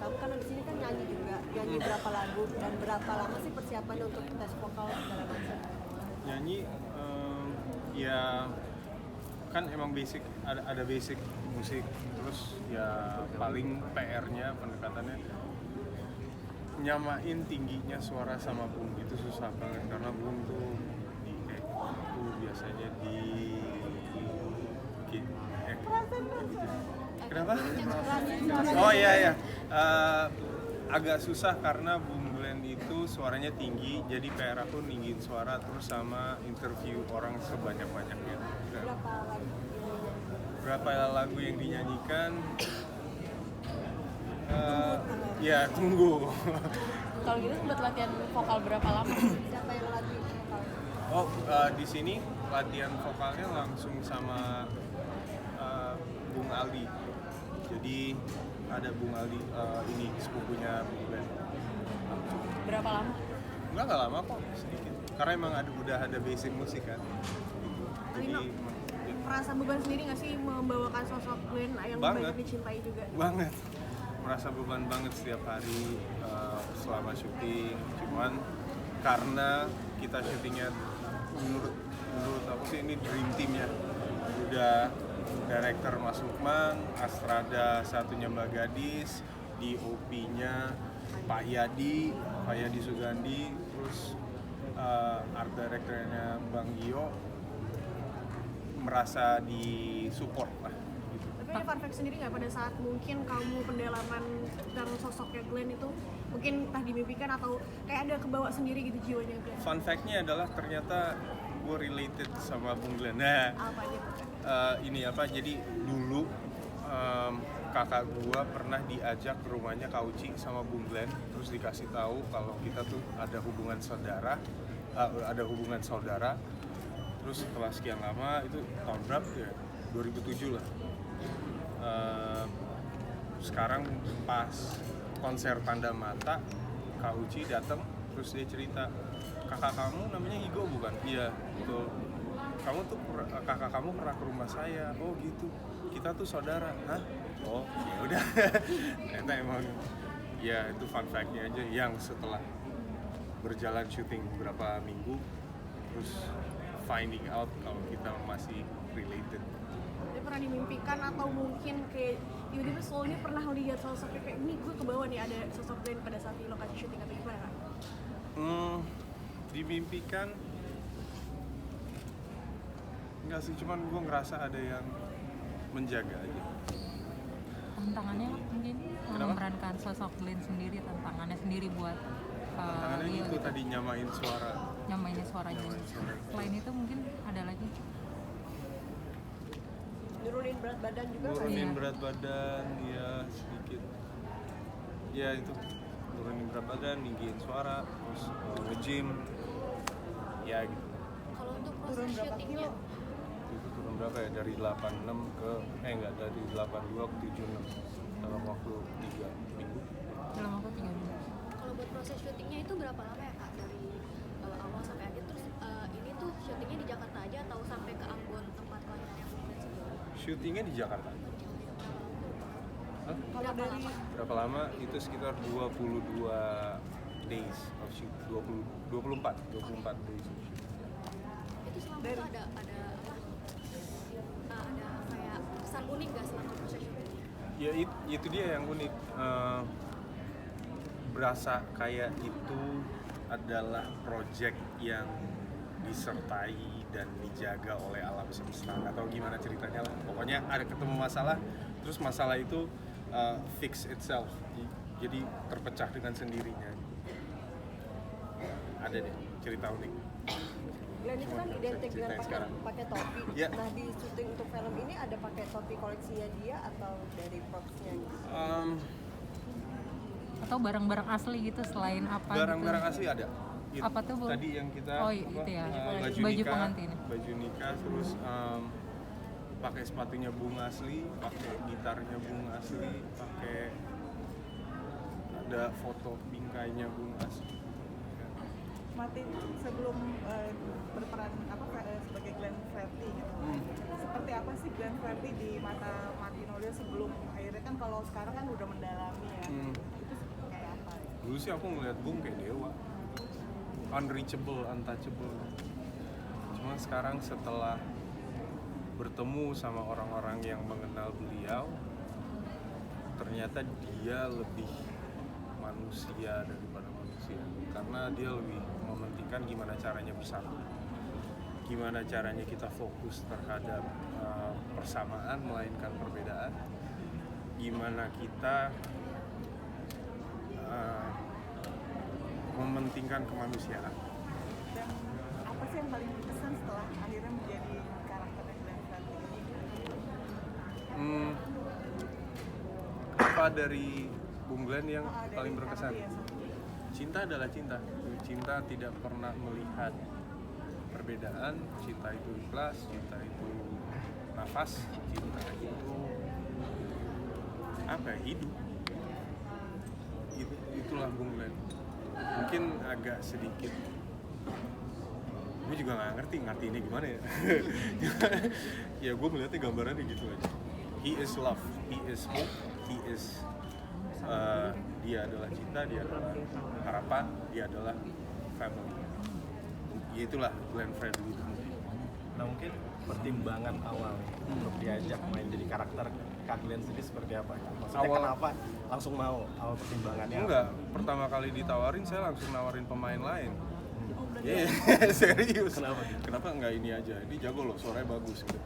kamu karena di sini kan nyanyi berapa lagu dan berapa lama sih persiapan untuk tes vokal segala macam? Nyanyi ya kan emang basic, ada basic musik, terus ya paling PR-nya pendekatannya nyamain tingginya suara sama Bung itu susah banget karena Bung tuh biasanya kenapa? Oh iya. Agak susah karena Bung Glenn itu suaranya tinggi, jadi PR aku ninggin suara terus sama interview orang sebanyak-banyaknya. Berapa lagu yang dinyanyikan? Ya tunggu. Kalau gitu sempat latihan vokal berapa lama? Siapa yang latih vokal? Oh, di sini latihan vokalnya langsung sama Bung Aldi. Jadi ada Bung Aldi, ini sepupunya Bung Glenn. Berapa lama? Nggak lama kok, sedikit. Karena emang udah ada basic musik kan. Jadi Merasa beban sendiri nggak sih membawakan sosok Glenn yang banyak dicintai juga? Banget. Merasa beban banget setiap hari selama syuting. Cuman karena kita syutingnya menurut aku sih ini dream team ya. Udah director Mas Lukman, Astrada satunya Mbak Gadis, DOP-nya Pak Yadi Sugandi, terus art directornya Bang Gio, merasa disupport lah gitu. Tapi ada fun fact sendiri nggak pada saat mungkin kamu pendalaman tentang sosoknya Glenn itu mungkin entah dimimpikan atau kayak ada kebawa sendiri gitu jiwanya Glenn? Fun fact-nya adalah ternyata gue related sama Bung Glenn. Nah, Apa aja tuh? Jadi dulu kakak gue pernah diajak ke rumahnya Kak Uci sama Bung Glenn, terus dikasih tahu kalau kita tuh ada hubungan saudara. Terus setelah sekian lama, itu tahun berapa ya? 2007 lah. Sekarang pas konser Tanda Mata, Kak Uci datang, terus dia cerita, kakak kamu namanya Igo bukan? Iya, betul. Kamu tuh kakak kamu pernah ke rumah saya. Oh gitu. Kita tuh saudara. Hah? Oh, ya udah. Ternyata emang ya itu fun fact-nya aja yang setelah berjalan syuting beberapa minggu terus finding out kalau kita masih related. Dia pernah dimimpikan atau mungkin kayak tiba-tiba soalnya pernah lihat sosoknya kayak ini gue kebawa nih ada sosok Glenn pada saat di lokasi syuting atau gimana kan? Dimimpikan enggak sih, cuman gue ngerasa ada yang menjaga aja. Tantangannya mungkin memerankan sosok Glenn sendiri, tantangannya sendiri buat tantangannya itu tadi nyamain suaranya. Selain itu mungkin ada lagi Nurunin berat badan juga kan? Nurunin berat badan, ya sedikit. Ya itu, nurunin berat badan, ninggiin suara, terus nge-gym. Ya gitu. Kalau untuk proses syutingnya Itu turun berapa ya? Dari 86 ke dari 82 ke 76 dalam waktu 3 minggu. dalam waktu 3 minggu. kalau buat proses syutingnya itu berapa lama ya Kak, dari awal sampai akhir? Terus ini tuh syutingnya di Jakarta aja atau sampai ke Ambon tempat kelahiran yang Glenn sendiri? Syutingnya di Jakarta. Hah? Kalau dari Berapa lama? Itu sekitar 22 days of shoot. 24 days of shoot. Itu selama itu ada kayak pesan unik gak selama proses syutingnya? Ya itu dia yang unik. Berasa kayak itu adalah project yang disertai dan dijaga oleh alam semesta. Nggak tahu gimana ceritanya lah. Pokoknya ada ketemu masalah, terus masalah itu fix itself. Jadi terpecah dengan sendirinya. Ada deh cerita unik. Glenn itu kan identik dengan pakai topi. Ya. Nah di syuting untuk film ini ada pakai topi koleksinya dia atau dari props-nya gitu? Atau barang-barang asli gitu selain apa Barang-barang gitu? asli ada. Apa tuh, Bu? Tadi yang kita itu ya, baju baju nikah, pengantin. baju nikah, terus pakai sepatunya Bung asli, pakai gitarnya Bung asli, pakai ada foto bingkainya Bung asli. Martin sebelum berperan sebagai Glenn Fredly gitu. Seperti apa sih Glenn Fredly di mata Martin O'Neill sebelum akhirnya kan kalau sekarang kan udah mendalami ya. dulu sih aku ngeliat Bung kayak dewa, unreachable, untouchable. Cuma sekarang setelah bertemu sama orang-orang yang mengenal beliau, ternyata dia lebih manusia daripada manusia, karena dia lebih mementingkan gimana caranya bersatu, gimana caranya kita fokus terhadap persamaan melainkan perbedaan, gimana kita mementingkan kemanusiaan. Dan apa sih yang paling berkesan setelah akhirnya menjadi karakter Glenn Fredly ini? Apa dari Bung Glenn yang Dari paling berkesan? karakter ya, Cinta adalah cinta. Cinta tidak pernah melihat perbedaan. Cinta itu ikhlas, cinta itu nafas, cinta itu apa ya, hidup. Itulah Bung Glenn. Mungkin agak sedikit, gue juga nggak ngerti ini gimana ya. Ya gue melihatnya gambarannya gitu aja. He is love, he is hope, he is dia adalah cinta, dia adalah harapan, dia adalah family. Ya itulah Glenn Fredly. Nah mungkin pertimbangan awal untuk diajak main jadi karakter Kak Glenn sendiri seperti apa? Maksudnya kenapa langsung mau? Awal pertimbangannya Enggak, pertama kali ditawarin saya langsung nawarin pemain lain. Iya, serius. Kenapa enggak ini aja? Ini jago loh, suaranya bagus gitu.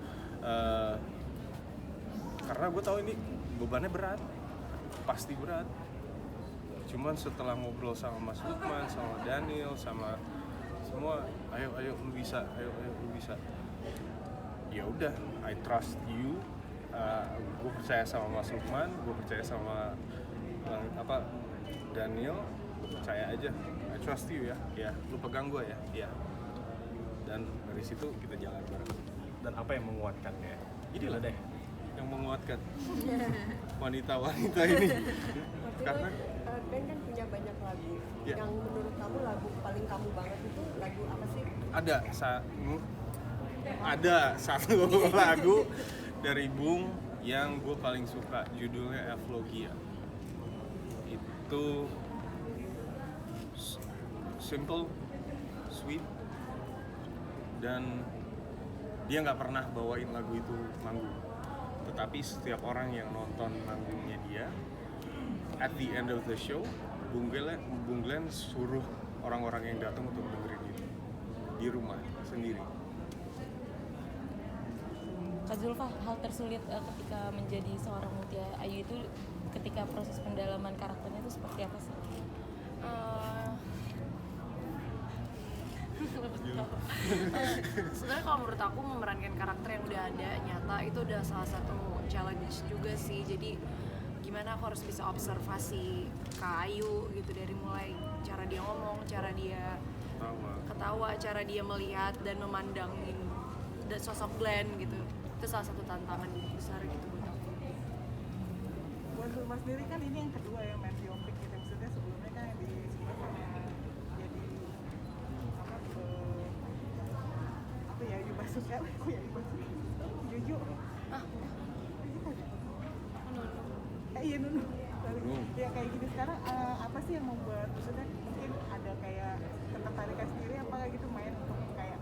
Karena gue tahu ini bebannya berat, pasti berat. Cuman setelah ngobrol sama Mas Lukman, sama Daniel, sama semua, ayo lu bisa, ayo lu bisa. Ya udah, I trust you. Gue percaya sama Mas Lukman, gue percaya sama Daniel, gue percaya aja. I trust you ya, lu pegang gue ya. Dan dari situ kita jalan bareng. dan apa yang menguatkannya? Inilah deh. yang menguatkan wanita-wanita ini. Karena Glenn kan punya banyak lagu. Ya. Yang menurut kamu lagu paling kamu banget itu lagu apa sih? ada satu lagu dari Bung yang gue paling suka, judulnya Eulogia. Itu simple, sweet, dan dia nggak pernah bawain lagu itu manggung. Tetapi setiap orang yang nonton manggungnya dia, at the end of the show, Bung Glenn suruh orang-orang yang datang untuk dengerin itu di rumah sendiri. Kak Zulfa, hal tersulit ketika menjadi seorang Mutia Ayu itu ketika proses pendalaman karakternya itu seperti apa sih? Sebenarnya kalau menurut aku memerankan karakter yang udah ada nyata itu udah salah satu challenge juga sih. Jadi gimana aku harus bisa observasi Kak Ayu gitu, dari mulai cara dia ngomong, cara dia ketawa, cara dia melihat dan memandangin sosok Glenn gitu. Itu salah satu tantangan besar gitu buat aku. Buat Zulma sendiri kan ini yang kedua ya main biopic gitu, maksudnya sebelumnya kan yang di jadi apa ya Yu Basuk kan? Kok ya Yu Basuk? Juju. Iya Nunu. Ya kayak gini sekarang apa sih yang membuat, maksudnya mungkin ada kayak ketertarikan sendiri apa kayak gitu main untuk kayak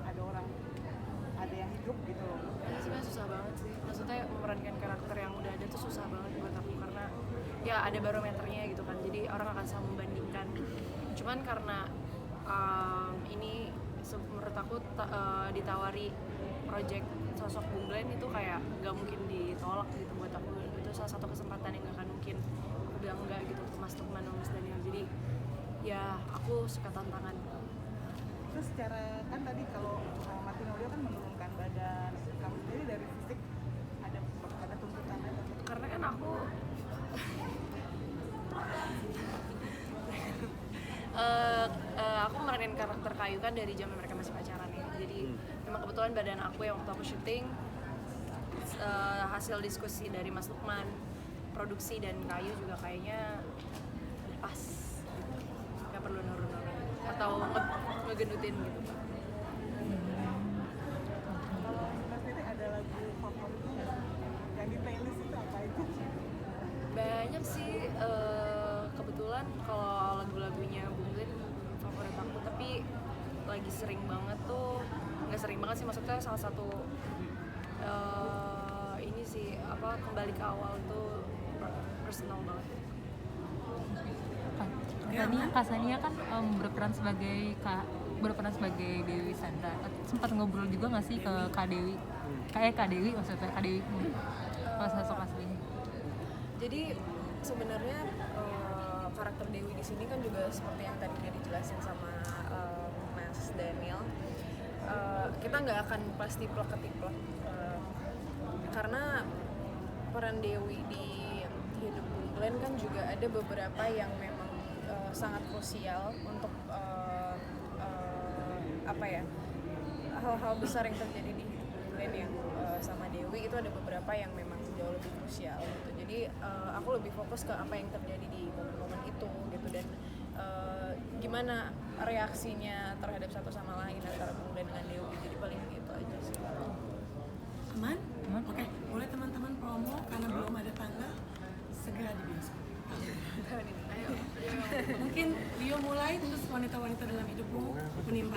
ada yang hidup gitu loh. Ini sebenarnya susah banget sih. Maksudnya memerankan karakter yang udah ada tuh susah banget buat aku, karena ya ada barometernya gitu kan. Jadi orang akan selalu membandingkan. Cuman karena ini menurut aku ditawari project sosok Bung Glenn itu kayak gak mungkin ditolak gitu buat aku. Itu salah satu kesempatan yang gak akan mungkin aku bilang enggak gitu ke Mas Lukman sama Mas Daniel. Jadi ya aku suka tantangan. Terus secara kan tadi kalau Martin Audio kan menurunkan badan, kamu sendiri dari fisik ada tuntutannya? Karena kan aku aku meranin karakter Kayu kan dari zaman mereka masih pacaran ya. Jadi memang kebetulan badan aku yang waktu aku syuting hasil diskusi dari Mas Lukman, produksi dan Kayu juga kayaknya pas, nggak perlu nurun-nurun atau ngegendutin gitu. Kalau Mas sendiri ada lagu favoritnya nggak sih? Yang di playlist itu apa aja? Banyak sih, kebetulan kalau lagu-lagu sering banget tuh, nggak sering banget sih, maksudnya salah satu ini sih apa, kembali ke awal tuh personal banget. Kak Sania kan berperan sebagai Dewi Sandra. Sempat ngobrol juga nggak sih ke Kak Dewi? Kak Dewi maksudnya, Kak Dewi pas sosok aslinya. Jadi sebenarnya karakter Dewi di sini kan juga seperti yang tadi udah dijelasin sama Mas Daniel. Kita nggak akan pasti plek-ketiplek karena peran Dewi di hidup Bung Glenn kan juga ada beberapa yang memang sangat krusial untuk hal-hal besar yang terjadi di hidup Bung Glenn yang sama Dewi itu ada beberapa yang memang jauh lebih krusial gitu. Jadi aku lebih fokus ke apa yang terjadi di momen-momen itu gitu, dan gimana reaksinya terhadap satu sama lain antara Bung Glenn dengan Dewi. Jadi paling gitu aja sih. Aman? Oke, boleh teman-teman promo karena belum ada tanggal, segera di bioskop. Ayo. Mungkin Rio mulai, terus wanita-wanita dalam hidupmu menimpa.